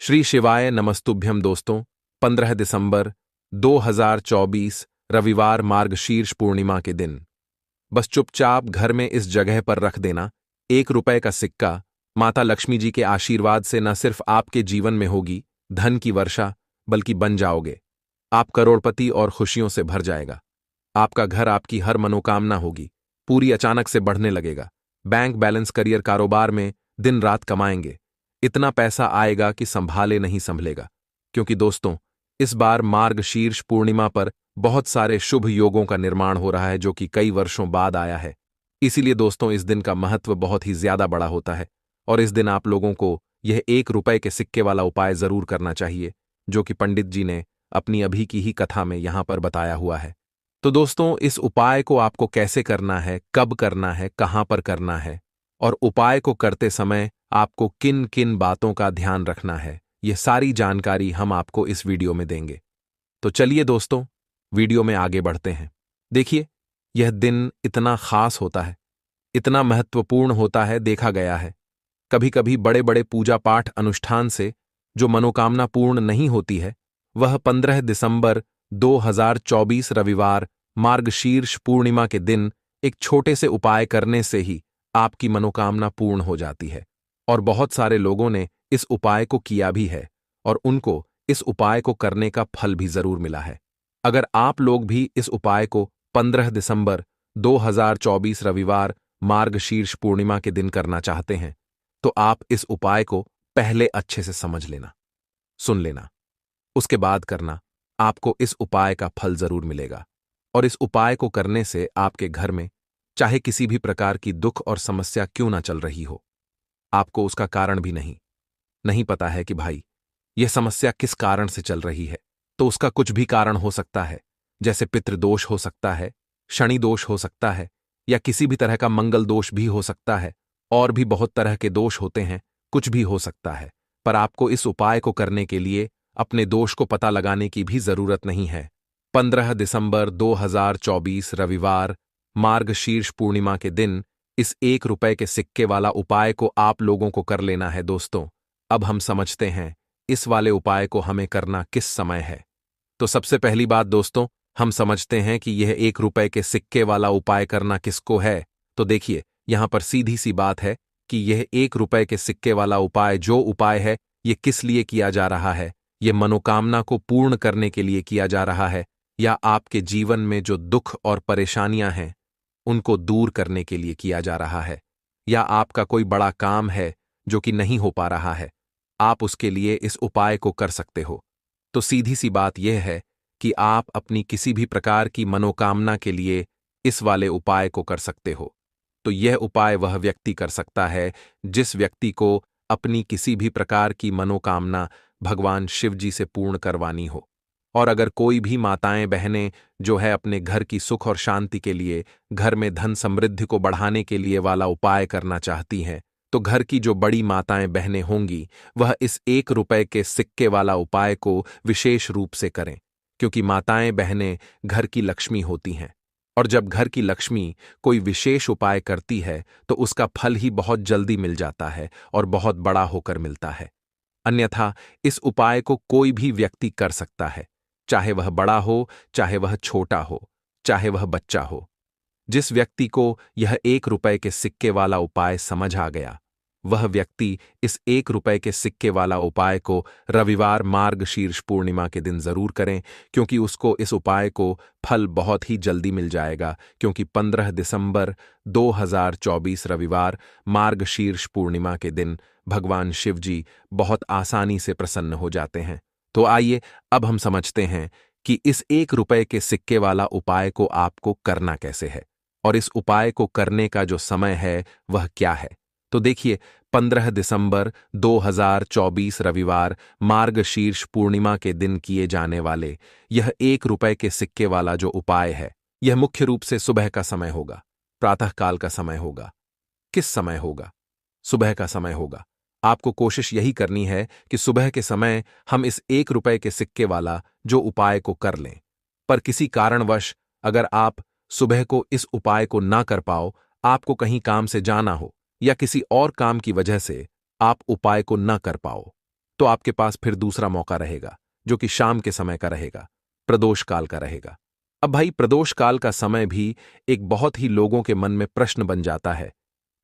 श्री शिवाय नमस्तुभ्यम दोस्तों। 15 दिसंबर 2024 रविवार मार्गशीर्ष पूर्णिमा के दिन बस चुपचाप घर में इस जगह पर रख देना 1 रुपए का सिक्का। माता लक्ष्मी जी के आशीर्वाद से न सिर्फ आपके जीवन में होगी धन की वर्षा, बल्कि बन जाओगे आप करोड़पति और खुशियों से भर जाएगा। आपका घर, आपकी हर मनोकामना होगी पूरी, अचानक से बढ़ने लगेगा। बैंक बैलेंस, करियर, कारोबार में दिन रात कमाएंगे। इतना पैसा आएगा कि संभाले नहीं संभलेगा। क्योंकि दोस्तों, इस बार मार्गशीर्ष पूर्णिमा पर बहुत सारे शुभ योगों का निर्माण हो रहा है, जो कि कई वर्षों बाद आया है। इसीलिए दोस्तों, इस दिन का महत्व बहुत ही ज्यादा बड़ा होता है और इस दिन आप लोगों को यह 1 रुपए के सिक्के वाला उपाय जरूर करना चाहिए, जो कि पंडित जी ने अपनी अभी की ही कथा में यहां पर बताया हुआ है। तो दोस्तों, इस उपाय को आपको कैसे करना है, कब करना है, कहां पर करना है और उपाय को करते समय आपको किन किन बातों का ध्यान रखना है, यह सारी जानकारी हम आपको इस वीडियो में देंगे। तो चलिए दोस्तों, वीडियो में आगे बढ़ते हैं। देखिए, यह दिन इतना खास होता है, इतना महत्वपूर्ण होता है, देखा गया है कभी कभी बड़े बड़े पूजा पाठ अनुष्ठान से जो मनोकामना पूर्ण नहीं होती है, वह 15 दिसंबर 2024 रविवार मार्गशीर्ष पूर्णिमा के दिन एक छोटे से उपाय करने से ही आपकी मनोकामना पूर्ण हो जाती है। और बहुत सारे लोगों ने इस उपाय को किया भी है और उनको इस उपाय को करने का फल भी जरूर मिला है। अगर आप लोग भी इस उपाय को 15 दिसंबर 2024 रविवार मार्गशीर्ष पूर्णिमा के दिन करना चाहते हैं, तो आप इस उपाय को पहले अच्छे से समझ लेना, सुन लेना, उसके बाद करना। आपको इस उपाय का फल जरूर मिलेगा और इस उपाय को करने से आपके घर में चाहे किसी भी प्रकार की दुख और समस्या क्यों ना चल रही हो, आपको उसका कारण भी नहीं पता है कि भाई यह समस्या किस कारण से चल रही है, तो उसका कुछ भी कारण हो सकता है। जैसे पितृदोष हो सकता है, शनि दोष हो सकता है, या किसी भी तरह का मंगल दोष भी हो सकता है। और भी बहुत तरह के दोष होते हैं, कुछ भी हो सकता है। पर आपको इस उपाय को करने के लिए अपने दोष को पता लगाने की भी जरूरत नहीं है। 15 दिसंबर 2024 रविवार मार्गशीर्ष पूर्णिमा के दिन इस 1 रुपए के सिक्के वाला उपाय को आप लोगों को कर लेना है। दोस्तों, अब हम समझते हैं इस वाले उपाय को हमें करना किस समय है। तो सबसे पहली बात दोस्तों, हम समझते हैं कि यह 1 रुपए के सिक्के वाला उपाय करना किसको है। तो देखिए, यहां पर सीधी सी बात है कि यह 1 रुपए के सिक्के वाला उपाय जो उपाय है, यह किस लिए किया जा रहा है। यह मनोकामना को पूर्ण करने के लिए किया जा रहा है, या आपके जीवन में जो दुख और परेशानियां हैं उनको दूर करने के लिए किया जा रहा है, या आपका कोई बड़ा काम है जो कि नहीं हो पा रहा है, आप उसके लिए इस उपाय को कर सकते हो। तो सीधी सी बात यह है कि आप अपनी किसी भी प्रकार की मनोकामना के लिए इस वाले उपाय को कर सकते हो। तो यह उपाय वह व्यक्ति कर सकता है जिस व्यक्ति को अपनी किसी भी प्रकार की मनोकामना भगवान शिव जी से पूर्ण करवानी हो। और अगर कोई भी माताएं बहनें जो है अपने घर की सुख और शांति के लिए, घर में धन समृद्धि को बढ़ाने के लिए वाला उपाय करना चाहती हैं, तो घर की जो बड़ी माताएं बहनें होंगी वह इस 1 रुपए के सिक्के वाला उपाय को विशेष रूप से करें। क्योंकि माताएं बहनें घर की लक्ष्मी होती हैं और जब घर की लक्ष्मी कोई विशेष उपाय करती है तो उसका फल ही बहुत जल्दी मिल जाता है और बहुत बड़ा होकर मिलता है। अन्यथा इस उपाय को कोई भी व्यक्ति कर सकता है, चाहे वह बड़ा हो, चाहे वह छोटा हो, चाहे वह बच्चा हो। जिस व्यक्ति को यह 1 रुपए के सिक्के वाला उपाय समझ आ गया, वह व्यक्ति इस 1 रुपए के सिक्के वाला उपाय को रविवार मार्गशीर्ष पूर्णिमा के दिन जरूर करें, क्योंकि उसको इस उपाय को फल बहुत ही जल्दी मिल जाएगा। क्योंकि 15 दिसंबर 2024 रविवार मार्गशीर्ष पूर्णिमा के दिन भगवान शिव जी बहुत आसानी से प्रसन्न हो जाते हैं। तो आइए अब हम समझते हैं कि इस 1 रुपए के सिक्के वाला उपाय को आपको करना कैसे है और इस उपाय को करने का जो समय है वह क्या है। तो देखिए, 15 दिसंबर 2024 रविवार मार्गशीर्ष पूर्णिमा के दिन किए जाने वाले यह 1 रुपए के सिक्के वाला जो उपाय है, यह मुख्य रूप से सुबह का समय होगा, प्रातःकाल का समय होगा। किस समय होगा? सुबह का समय होगा। आपको कोशिश यही करनी है कि सुबह के समय हम इस 1 रुपए के सिक्के वाला जो उपाय को कर लें। पर किसी कारणवश अगर आप सुबह को इस उपाय को ना कर पाओ, आपको कहीं काम से जाना हो या किसी और काम की वजह से आप उपाय को न कर पाओ, तो आपके पास फिर दूसरा मौका रहेगा, जो कि शाम के समय का रहेगा, प्रदोष काल का रहेगा। अब भाई प्रदोष काल का समय भी एक बहुत ही लोगों के मन में प्रश्न बन जाता है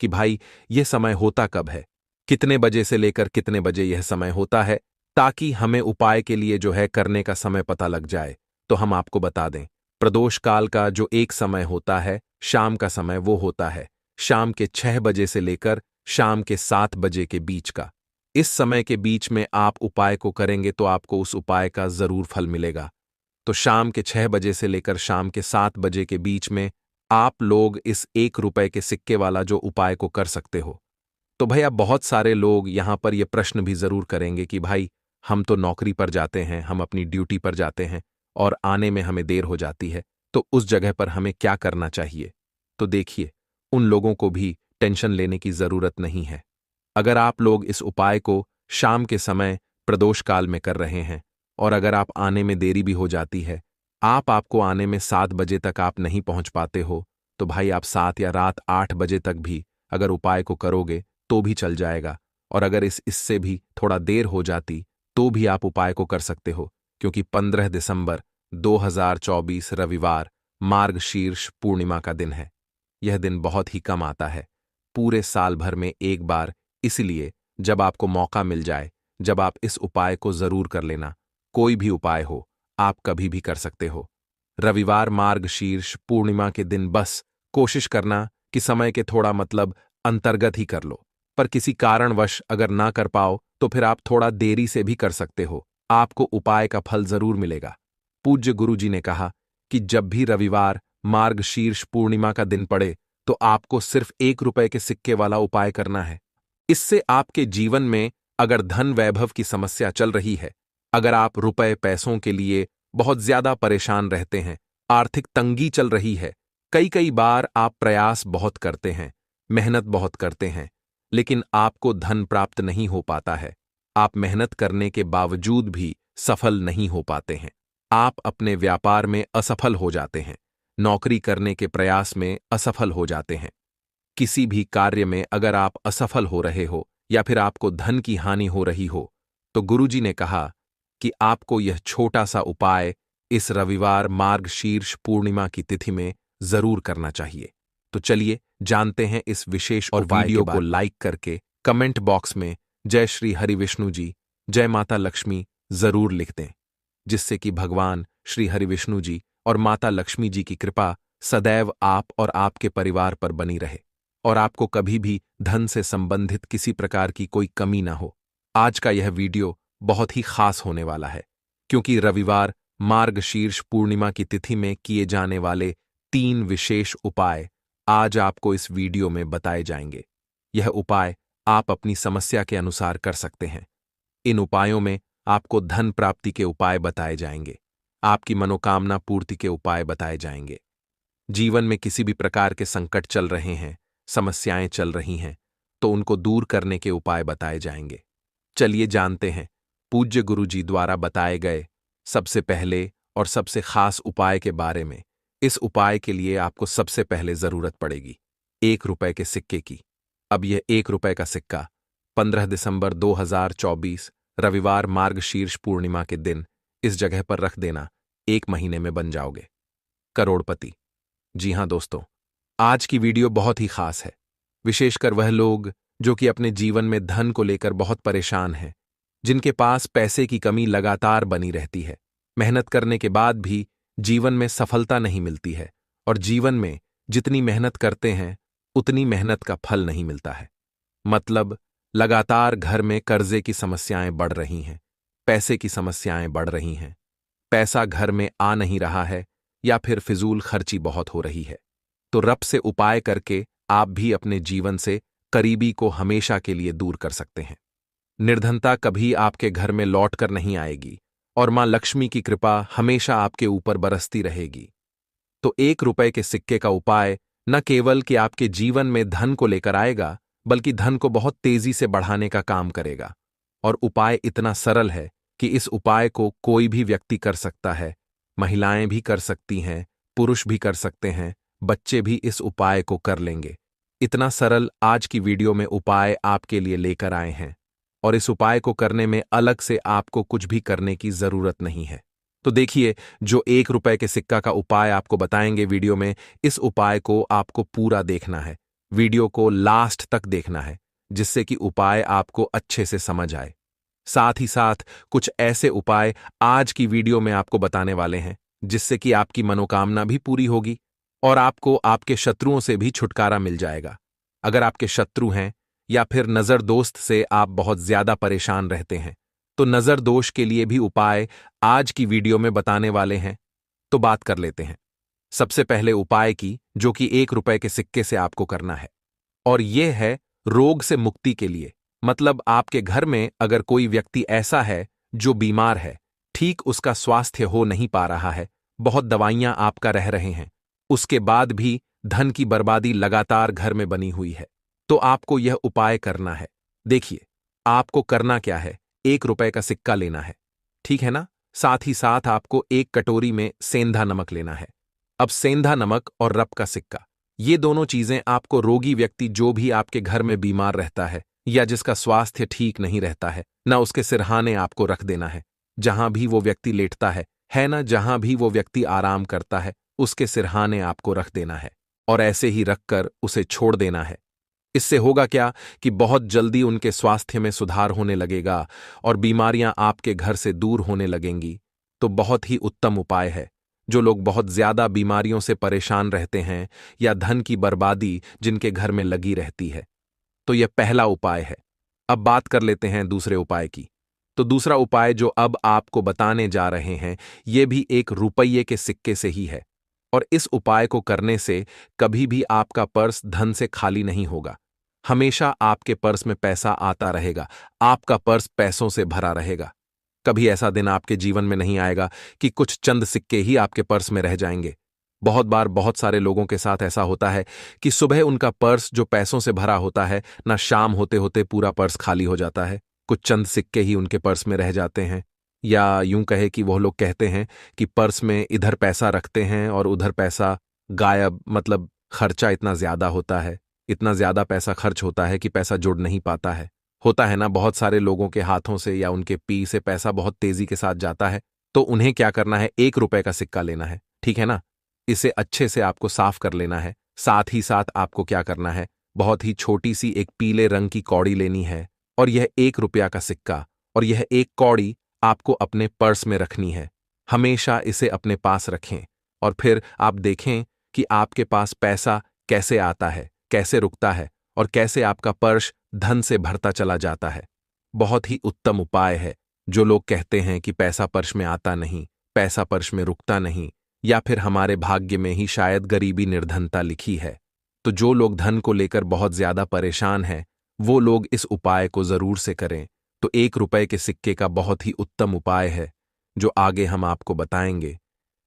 कि भाई यह समय होता कब है, कितने बजे से लेकर कितने बजे यह समय होता है, ताकि हमें उपाय के लिए जो है करने का समय पता लग जाए। तो हम आपको बता दें, प्रदोष काल का जो एक समय होता है, शाम का समय, वो होता है शाम के 6 बजे से लेकर शाम के 7 बजे के बीच का। इस समय के बीच में आप उपाय को करेंगे तो आपको उस उपाय का जरूर फल मिलेगा। तो शाम के 6 बजे से लेकर शाम के 7 बजे के बीच में आप लोग इस 1 रुपए के सिक्के वाला जो उपाय को कर सकते हो। तो भैया बहुत सारे लोग यहां पर यह प्रश्न भी जरूर करेंगे कि भाई हम तो नौकरी पर जाते हैं, हम अपनी ड्यूटी पर जाते हैं और आने में हमें देर हो जाती है, तो उस जगह पर हमें क्या करना चाहिए। तो देखिए, उन लोगों को भी टेंशन लेने की जरूरत नहीं है। अगर आप लोग इस उपाय को शाम के समय प्रदोष काल में कर रहे हैं और अगर आप आने में देरी भी हो जाती है, आपको आने में 7 बजे तक आप नहीं पहुंच पाते हो, तो भाई आप 7 या रात 8 बजे तक भी अगर उपाय को करोगे तो भी चल जाएगा। और अगर इससे भी थोड़ा देर हो जाती तो भी आप उपाय को कर सकते हो, क्योंकि 15 दिसंबर 2024 रविवार मार्गशीर्ष पूर्णिमा का दिन है। यह दिन बहुत ही कम आता है, पूरे साल भर में एक बार, इसलिए जब आपको मौका मिल जाए, जब आप इस उपाय को जरूर कर लेना। कोई भी उपाय हो, आप कभी भी कर सकते हो। रविवार मार्गशीर्ष पूर्णिमा के दिन बस कोशिश करना कि समय के थोड़ा अंतर्गत ही कर लो, पर किसी कारणवश अगर ना कर पाओ तो फिर आप थोड़ा देरी से भी कर सकते हो, आपको उपाय का फल जरूर मिलेगा। पूज्य गुरु जी ने कहा कि जब भी रविवार मार्गशीर्ष पूर्णिमा का दिन पड़े तो आपको सिर्फ 1 रुपए के सिक्के वाला उपाय करना है। इससे आपके जीवन में अगर धन वैभव की समस्या चल रही है, अगर आप रुपए पैसों के लिए बहुत ज्यादा परेशान रहते हैं, आर्थिक तंगी चल रही है, कई कई बार आप प्रयास बहुत करते हैं, मेहनत बहुत करते हैं, लेकिन आपको धन प्राप्त नहीं हो पाता है, आप मेहनत करने के बावजूद भी सफल नहीं हो पाते हैं, आप अपने व्यापार में असफल हो जाते हैं, नौकरी करने के प्रयास में असफल हो जाते हैं, किसी भी कार्य में अगर आप असफल हो रहे हो या फिर आपको धन की हानि हो रही हो, तो गुरुजी ने कहा कि आपको यह छोटा सा उपाय इस रविवार मार्गशीर्ष पूर्णिमा की तिथि में जरूर करना चाहिए। तो चलिए जानते हैं इस विशेष और वीडियो को लाइक करके कमेंट बॉक्स में जय श्री हरि विष्णु जी, जय माता लक्ष्मी जरूर लिख दें, जिससे कि भगवान श्री हरि विष्णु जी और माता लक्ष्मी जी की कृपा सदैव आप और आपके परिवार पर बनी रहे और आपको कभी भी धन से संबंधित किसी प्रकार की कोई कमी ना हो। आज का यह वीडियो बहुत ही खास होने वाला है, क्योंकि रविवार मार्गशीर्ष पूर्णिमा की तिथि में किए जाने वाले 3 विशेष उपाय आज आपको इस वीडियो में बताए जाएंगे। यह उपाय आप अपनी समस्या के अनुसार कर सकते हैं। इन उपायों में आपको धन प्राप्ति के उपाय बताए जाएंगे, आपकी मनोकामना पूर्ति के उपाय बताए जाएंगे। जीवन में किसी भी प्रकार के संकट चल रहे हैं, समस्याएं चल रही हैं, तो उनको दूर करने के उपाय बताए जाएंगे। चलिए जानते हैं पूज्य गुरु जी द्वारा बताए गए सबसे पहले और सबसे खास उपाय के बारे में। इस उपाय के लिए आपको सबसे पहले जरूरत पड़ेगी 1 रुपए के सिक्के की। अब यह 1 रुपए का सिक्का 15 दिसंबर 2024 रविवार मार्गशीर्ष पूर्णिमा के दिन इस जगह पर रख देना, 1 महीने में बन जाओगे करोड़पति। जी हां दोस्तों, आज की वीडियो बहुत ही खास है, विशेषकर वह लोग जो कि अपने जीवन में धन को लेकर बहुत परेशान हैं, जिनके पास पैसे की कमी लगातार बनी रहती है, मेहनत करने के बाद भी जीवन में सफलता नहीं मिलती है और जीवन में जितनी मेहनत करते हैं उतनी मेहनत का फल नहीं मिलता है। लगातार घर में कर्जे की समस्याएं बढ़ रही हैं, पैसे की समस्याएं बढ़ रही हैं, पैसा घर में आ नहीं रहा है या फिर फिजूल खर्ची बहुत हो रही है। तो रब से उपाय करके आप भी अपने जीवन से करीबी को हमेशा के लिए दूर कर सकते हैं। निर्धनता कभी आपके घर में लौट कर नहीं आएगी और मां लक्ष्मी की कृपा हमेशा आपके ऊपर बरसती रहेगी। तो 1 रुपए के सिक्के का उपाय न केवल कि आपके जीवन में धन को लेकर आएगा, बल्कि धन को बहुत तेजी से बढ़ाने का काम करेगा। और उपाय इतना सरल है कि इस उपाय को कोई भी व्यक्ति कर सकता है, महिलाएं भी कर सकती हैं, पुरुष भी कर सकते हैं, बच्चे भी इस उपाय को कर लेंगे। इतना सरल आज की वीडियो में उपाय आपके लिए लेकर आए हैं और इस उपाय को करने में अलग से आपको कुछ भी करने की जरूरत नहीं है। तो देखिए, जो 1 रुपए के सिक्का का उपाय आपको बताएंगे वीडियो में, इस उपाय को आपको पूरा देखना है। वीडियो को लास्ट तक देखना है, जिससे कि उपाय आपको अच्छे से समझ आए। साथ ही साथ कुछ ऐसे उपाय आज की वीडियो में आपको बताने वाले हैं, जिससे कि आपकी मनोकामना भी पूरी होगी और आपको आपके शत्रुओं से भी छुटकारा मिल जाएगा। अगर आपके शत्रु हैं या फिर नजर दोस्त से आप बहुत ज्यादा परेशान रहते हैं, तो नजर दोष के लिए भी उपाय आज की वीडियो में बताने वाले हैं। तो बात कर लेते हैं सबसे पहले उपाय की, जो कि 1 रुपए के सिक्के से आपको करना है, और यह है रोग से मुक्ति के लिए। मतलब आपके घर में अगर कोई व्यक्ति ऐसा है जो बीमार है, ठीक उसका स्वास्थ्य हो नहीं पा रहा है, बहुत दवाइयां आपका रह रहे हैं, उसके बाद भी धन की बर्बादी लगातार घर में बनी हुई है, तो आपको यह उपाय करना है। देखिए, आपको करना क्या है, 1 रुपए का सिक्का लेना है, ठीक है ना। साथ ही साथ आपको एक कटोरी में सेंधा नमक लेना है। अब सेंधा नमक और रप का सिक्का, ये दोनों चीजें आपको रोगी व्यक्ति जो भी आपके घर में बीमार रहता है या जिसका स्वास्थ्य ठीक नहीं रहता है ना, उसके सिरहाने आपको रख देना है। जहां भी वो व्यक्ति लेटता है ना, जहां भी वो व्यक्ति आराम करता है, उसके सिरहाने आपको रख देना है और ऐसे ही रखकर उसे छोड़ देना है। इससे होगा क्या कि बहुत जल्दी उनके स्वास्थ्य में सुधार होने लगेगा और बीमारियां आपके घर से दूर होने लगेंगी। तो बहुत ही उत्तम उपाय है। जो लोग बहुत ज्यादा बीमारियों से परेशान रहते हैं या धन की बर्बादी जिनके घर में लगी रहती है, तो यह पहला उपाय है। अब बात कर लेते हैं दूसरे उपाय की। तो दूसरा उपाय जो अब आपको बताने जा रहे हैं, यह भी 1 रुपये के सिक्के से ही है, और इस उपाय को करने से कभी भी आपका पर्स धन से खाली नहीं होगा। हमेशा आपके पर्स में पैसा आता रहेगा, आपका पर्स पैसों से भरा रहेगा। कभी ऐसा दिन आपके जीवन में नहीं आएगा कि कुछ चंद सिक्के ही आपके पर्स में रह जाएंगे। बहुत बार बहुत सारे लोगों के साथ ऐसा होता है कि सुबह उनका पर्स जो पैसों से भरा होता है ना, शाम होते होते पूरा पर्स खाली हो जाता है, कुछ चंद सिक्के ही उनके पर्स में रह जाते हैं। या यूं कहे कि वह लोग कहते हैं कि पर्स में इधर पैसा रखते हैं और उधर पैसा गायब, मतलब खर्चा इतना ज्यादा होता है, इतना ज्यादा पैसा खर्च होता है कि पैसा जुड़ नहीं पाता है। होता है ना, बहुत सारे लोगों के हाथों से या उनके पी से पैसा बहुत तेजी के साथ जाता है। तो उन्हें क्या करना है, 1 रुपए का सिक्का लेना है, ठीक है ना। इसे अच्छे से आपको साफ कर लेना है। साथ ही साथ आपको क्या करना है, बहुत ही छोटी सी एक पीले रंग की कौड़ी लेनी है, और यह 1 रुपया का सिक्का और यह एक कौड़ी आपको अपने पर्स में रखनी है। हमेशा इसे अपने पास रखें और फिर आप देखें कि आपके पास पैसा कैसे आता है, कैसे रुकता है और कैसे आपका पर्स धन से भरता चला जाता है। बहुत ही उत्तम उपाय है। जो लोग कहते हैं कि पैसा पर्स में आता नहीं, पैसा पर्स में रुकता नहीं, या फिर हमारे भाग्य में ही शायद गरीबी निर्धनता लिखी है, तो जो लोग धन को लेकर बहुत ज्यादा परेशान हैं, वो लोग इस उपाय को जरूर से करें। तो 1 रुपए के सिक्के का बहुत ही उत्तम उपाय है, जो आगे हम आपको बताएंगे।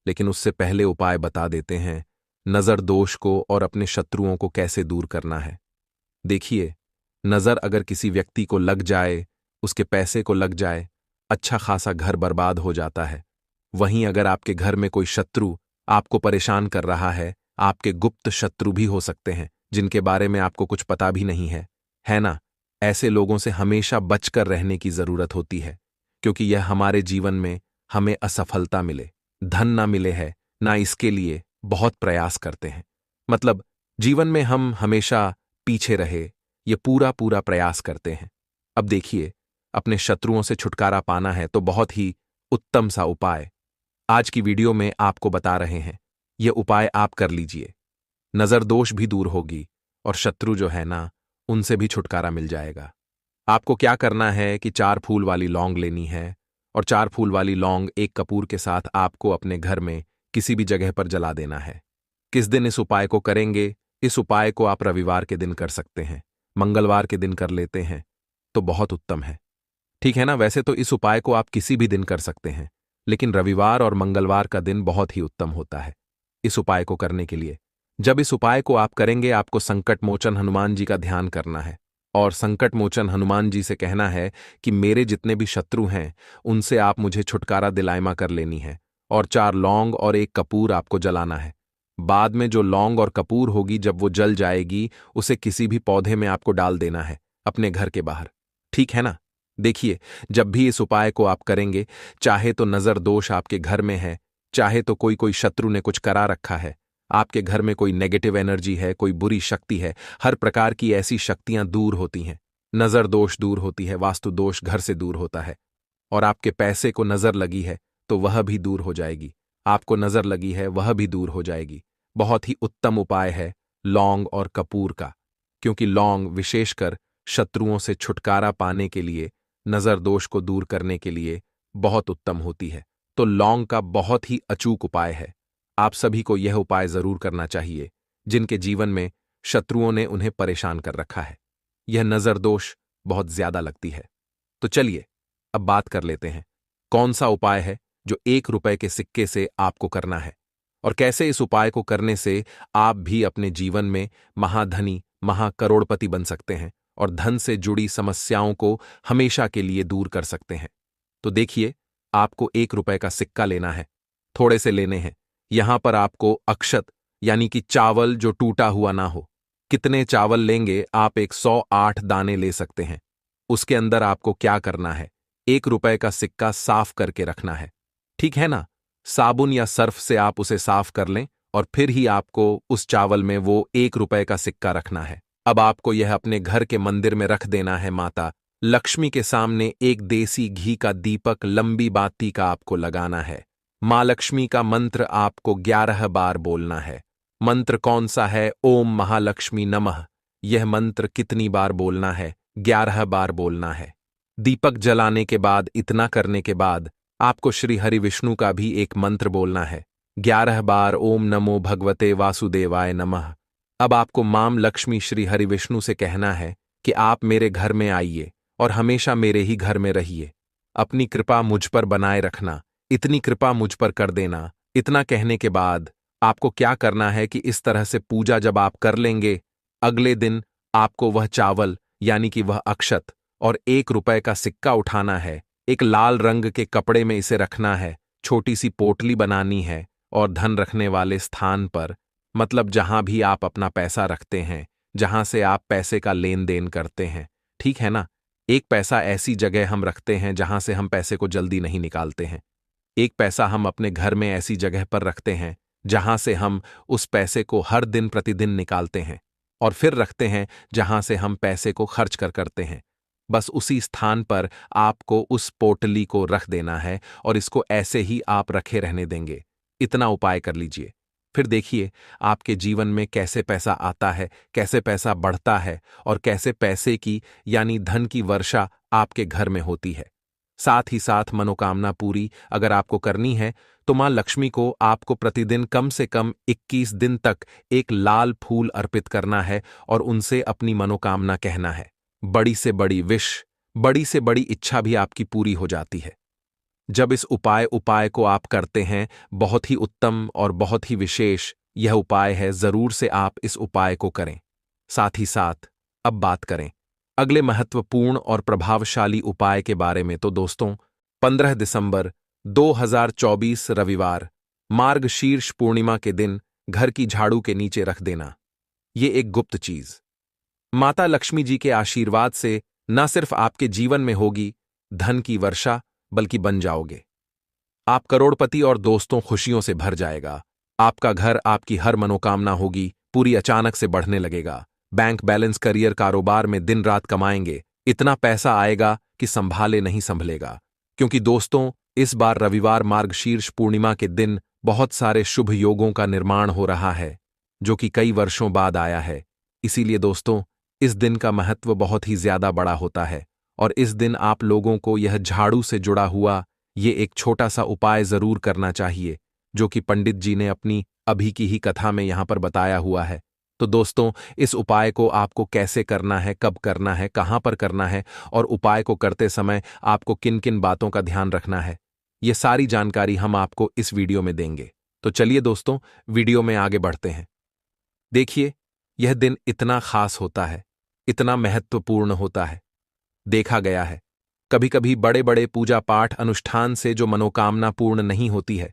लेकिन उससे पहले उपाय बता देते हैं, नजर दोष को और अपने शत्रुओं को कैसे दूर करना है। देखिए, नजर अगर किसी व्यक्ति को लग जाए, उसके पैसे को लग जाए, अच्छा खासा घर बर्बाद हो जाता है। वहीं अगर आपके घर में कोई शत्रु आपको परेशान कर रहा है, आपके गुप्त शत्रु भी हो सकते हैं जिनके बारे में आपको कुछ पता भी नहीं है ना। ऐसे लोगों से हमेशा बचकर रहने की जरूरत होती है, क्योंकि यह हमारे जीवन में हमें असफलता मिले, धन ना मिले है ना, इसके लिए बहुत प्रयास करते हैं। मतलब जीवन में हम हमेशा पीछे रहे, ये पूरा पूरा प्रयास करते हैं। अब देखिए, अपने शत्रुओं से छुटकारा पाना है तो बहुत ही उत्तम सा उपाय आज की वीडियो में आपको बता रहे हैं। यह उपाय आप कर लीजिए, नजर दोष भी दूर होगी और शत्रु जो है ना, उनसे भी छुटकारा मिल जाएगा। आपको क्या करना है कि 4 फूल वाली लौंग लेनी है, और 4 फूल वाली लौंग एक कपूर के साथ आपको अपने घर में किसी भी जगह पर जला देना है। किस दिन इस उपाय को करेंगे? इस उपाय को आप रविवार के दिन कर सकते हैं, मंगलवार के दिन कर लेते हैं तो बहुत उत्तम है, ठीक है ना। वैसे तो इस उपाय को आप किसी भी दिन कर सकते हैं, लेकिन रविवार और मंगलवार का दिन बहुत ही उत्तम होता है इस उपाय को करने के लिए। जब इस उपाय को आप करेंगे, आपको संकट मोचन हनुमान जी का ध्यान करना है और संकट मोचन हनुमान जी से कहना है कि मेरे जितने भी शत्रु हैं उनसे आप मुझे छुटकारा दिलायमा कर लेनी है, और 4 लौंग और एक कपूर आपको जलाना है। बाद में जो लौंग और कपूर होगी, जब वो जल जाएगी, उसे किसी भी पौधे में आपको डाल देना है अपने घर के बाहर, ठीक है ना। देखिए, जब भी इस उपाय को आप करेंगे, चाहे तो नजर दोष आपके घर में है, चाहे तो कोई कोई शत्रु ने कुछ करा रखा है, आपके घर में कोई नेगेटिव एनर्जी है, कोई बुरी शक्ति है, हर प्रकार की ऐसी शक्तियां दूर होती हैं। नजर दोष दूर होती है, वास्तु दोष घर से दूर होता है। और आपके पैसे को नजर लगी है तो वह भी दूर हो जाएगी। आपको नजर लगी है वह भी दूर हो जाएगी। बहुत ही उत्तम उपाय है लौंग और कपूर का, क्योंकि लौंग विशेषकर शत्रुओं से छुटकारा पाने के लिए, नजर दोष को दूर करने के लिए बहुत उत्तम होती है। तो लौंग का बहुत ही अचूक उपाय है। आप सभी को यह उपाय जरूर करना चाहिए जिनके जीवन में शत्रुओं ने उन्हें परेशान कर रखा है। यह नजर दोष बहुत ज्यादा लगती है। तो चलिए अब बात कर लेते हैं कौन सा उपाय है जो 1 रुपए के सिक्के से आपको करना है, और कैसे इस उपाय को करने से आप भी अपने जीवन में महाधनी, महाकरोड़पति बन सकते हैं और धन से जुड़ी समस्याओं को हमेशा के लिए दूर कर सकते हैं। तो देखिए, आपको 1 रुपए का सिक्का लेना है, थोड़े से लेने हैं। यहां पर आपको अक्षत यानी कि चावल जो टूटा हुआ ना हो, कितने चावल लेंगे आप 108 दाने ले सकते हैं। उसके अंदर आपको क्या करना है, 1 रुपए का सिक्का साफ करके रखना है, ठीक है ना। साबुन या सर्फ से आप उसे साफ कर लें और फिर ही आपको उस चावल में वो 1 रुपए का सिक्का रखना है। अब आपको यह अपने घर के मंदिर में रख देना है। माता लक्ष्मी के सामने एक देसी घी का दीपक लंबी बाती का आपको लगाना है। मां लक्ष्मी का मंत्र आपको 11 बार बोलना है। मंत्र कौन सा है? ओम महालक्ष्मी नमः। यह मंत्र कितनी बार बोलना है? 11 बार बोलना है। दीपक जलाने के बाद, इतना करने के बाद आपको श्री हरि विष्णु का भी एक मंत्र बोलना है 11 बार, ओम नमो भगवते वासुदेवाय नमः। अब आपको माम लक्ष्मी श्री हरि विष्णु से कहना है कि आप मेरे घर में आइए और हमेशा मेरे ही घर में रहिए। अपनी कृपा मुझ पर बनाए रखना, इतनी कृपा मुझ पर कर देना। इतना कहने के बाद आपको क्या करना है कि इस तरह से पूजा जब आप कर लेंगे, अगले दिन आपको वह चावल यानी कि वह अक्षत और 1 रुपए का सिक्का उठाना है। एक लाल रंग के कपड़े में इसे रखना है, छोटी सी पोटली बनानी है और धन रखने वाले स्थान पर, मतलब जहां भी आप अपना पैसा रखते हैं, जहां से आप पैसे का लेन देन करते हैं, ठीक है ना। एक पैसा ऐसी जगह हम रखते हैं जहां से हम पैसे को जल्दी नहीं निकालते हैं। एक पैसा हम अपने घर में ऐसी जगह पर रखते हैं जहां से हम उस पैसे को हर दिन प्रतिदिन निकालते हैं, और फिर रखते हैं जहां से हम पैसे को खर्च करते हैं। बस उसी स्थान पर आपको उस पोटली को रख देना है और इसको ऐसे ही आप रखे रहने देंगे। इतना उपाय कर लीजिए, फिर देखिए आपके जीवन में कैसे पैसा आता है, कैसे पैसा बढ़ता है और कैसे पैसे की यानी धन की वर्षा आपके घर में होती है। साथ ही साथ मनोकामना पूरी अगर आपको करनी है तो मां लक्ष्मी को आपको प्रतिदिन कम से कम 21 दिन तक एक लाल फूल अर्पित करना है और उनसे अपनी मनोकामना कहना है। बड़ी से बड़ी विश, बड़ी से बड़ी इच्छा भी आपकी पूरी हो जाती है। जब इस उपाय को आप करते हैं, बहुत ही उत्तम और बहुत ही विशेष यह उपाय है, जरूर से आप इस उपाय को करें। साथ ही साथ अब बात करें अगले महत्वपूर्ण और प्रभावशाली उपाय के बारे में। तो दोस्तों, 15 दिसंबर 2024 रविवार मार्गशीर्ष पूर्णिमा के दिन घर की झाड़ू के नीचे रख देना ये एक गुप्त चीज माता लक्ष्मी जी के आशीर्वाद से न सिर्फ आपके जीवन में होगी धन की वर्षा, बल्कि बन जाओगे आप करोड़पति और दोस्तों खुशियों से भर जाएगा। आपका घर, आपकी हर मनोकामना होगी पूरी, अचानक से बढ़ने लगेगा। बैंक बैलेंस, करियर, कारोबार में दिन रात कमाएंगे, इतना पैसा आएगा कि संभाले नहीं संभलेगा। क्योंकि दोस्तों, इस बार रविवार मार्गशीर्ष पूर्णिमा के दिन बहुत सारे शुभ योगों का निर्माण हो रहा है जो कि कई वर्षों बाद आया है। इसीलिए दोस्तों, इस दिन का महत्व बहुत ही ज्यादा बड़ा होता है और इस दिन आप लोगों को यह झाड़ू से जुड़ा हुआ ये एक छोटा सा उपाय जरूर करना चाहिए जो कि पंडित जी ने अपनी अभी की ही कथा में यहां पर बताया हुआ है। तो दोस्तों, इस उपाय को आपको कैसे करना है, कब करना है, कहां पर करना है और उपाय को करते समय आपको किन किन बातों का ध्यान रखना है, ये सारी जानकारी हम आपको इस वीडियो में देंगे। तो चलिए दोस्तों, वीडियो में आगे बढ़ते हैं। देखिए, यह दिन इतना खास होता है, इतना महत्वपूर्ण होता है। देखा गया है कभी कभी बड़े बड़े पूजा पाठ अनुष्ठान से जो मनोकामना पूर्ण नहीं होती है,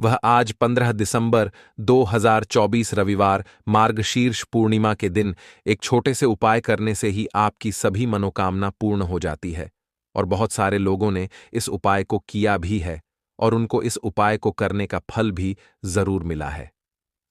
वह आज 15 दिसंबर 2024 रविवार मार्गशीर्ष पूर्णिमा के दिन एक छोटे से उपाय करने से ही आपकी सभी मनोकामना पूर्ण हो जाती है और बहुत सारे लोगों ने इस उपाय को किया भी है और उनको इस उपाय को करने का फल भी जरूर मिला है।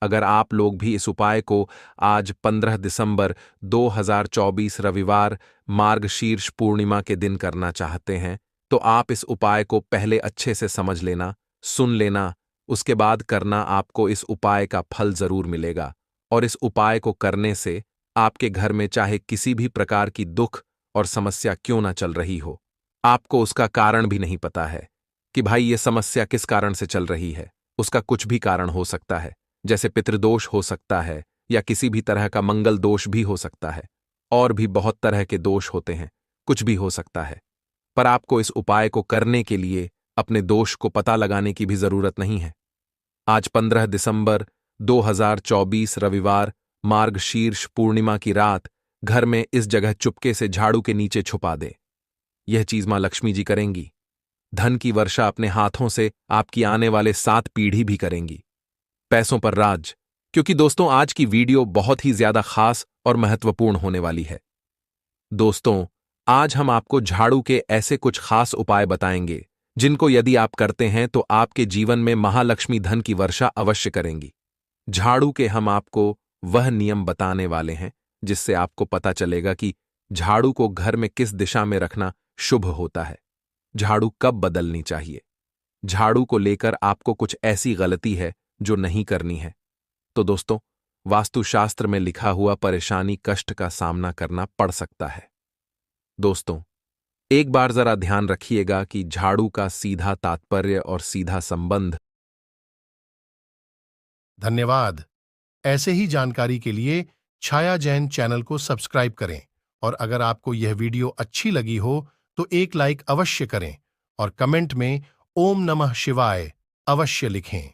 अगर आप लोग भी इस उपाय को आज 15 दिसंबर 2024 रविवार मार्गशीर्ष पूर्णिमा के दिन करना चाहते हैं, तो आप इस उपाय को पहले अच्छे से समझ लेना, सुन लेना, उसके बाद करना। आपको इस उपाय का फल जरूर मिलेगा और इस उपाय को करने से आपके घर में चाहे किसी भी प्रकार की दुख और समस्या क्यों ना चल रही हो, आपको उसका कारण भी नहीं पता है कि भाई ये समस्या किस कारण से चल रही है। उसका कुछ भी कारण हो सकता है, जैसे पितृदोष हो सकता है या किसी भी तरह का मंगल दोष भी हो सकता है, और भी बहुत तरह के दोष होते हैं, कुछ भी हो सकता है। पर आपको इस उपाय को करने के लिए अपने दोष को पता लगाने की भी जरूरत नहीं है। आज 15 दिसंबर 2024 रविवार मार्गशीर्ष पूर्णिमा की रात घर में इस जगह चुपके से झाड़ू के नीचे छुपा दे। यह चीज मां लक्ष्मी जी करेंगी। धन की वर्षा अपने हाथों से आपकी आने वाले 7 पीढ़ी भी करेंगी। पैसों पर राज, क्योंकि दोस्तों आज की वीडियो बहुत ही ज्यादा खास और महत्वपूर्ण होने वाली है। दोस्तों, आज हम आपको झाड़ू के ऐसे कुछ खास उपाय बताएंगे जिनको यदि आप करते हैं तो आपके जीवन में महालक्ष्मी धन की वर्षा अवश्य करेंगी। झाड़ू के हम आपको वह नियम बताने वाले हैं जिससे आपको पता चलेगा कि झाड़ू को घर में किस दिशा में रखना शुभ होता है, झाड़ू कब बदलनी चाहिए, झाड़ू को लेकर आपको कुछ ऐसी गलती है जो नहीं करनी है। तो दोस्तों, वास्तुशास्त्र में लिखा हुआ परेशानी कष्ट का सामना करना पड़ सकता है। दोस्तों, एक बार जरा ध्यान रखिएगा कि झाड़ू का सीधा तात्पर्य और सीधा संबंध। धन्यवाद। ऐसे ही जानकारी के लिए छाया जैन चैनल को सब्सक्राइब करें और अगर आपको यह वीडियो अच्छी लगी हो तो एक लाइक अवश्य करें और कमेंट में ओम नमः शिवाय अवश्य लिखें।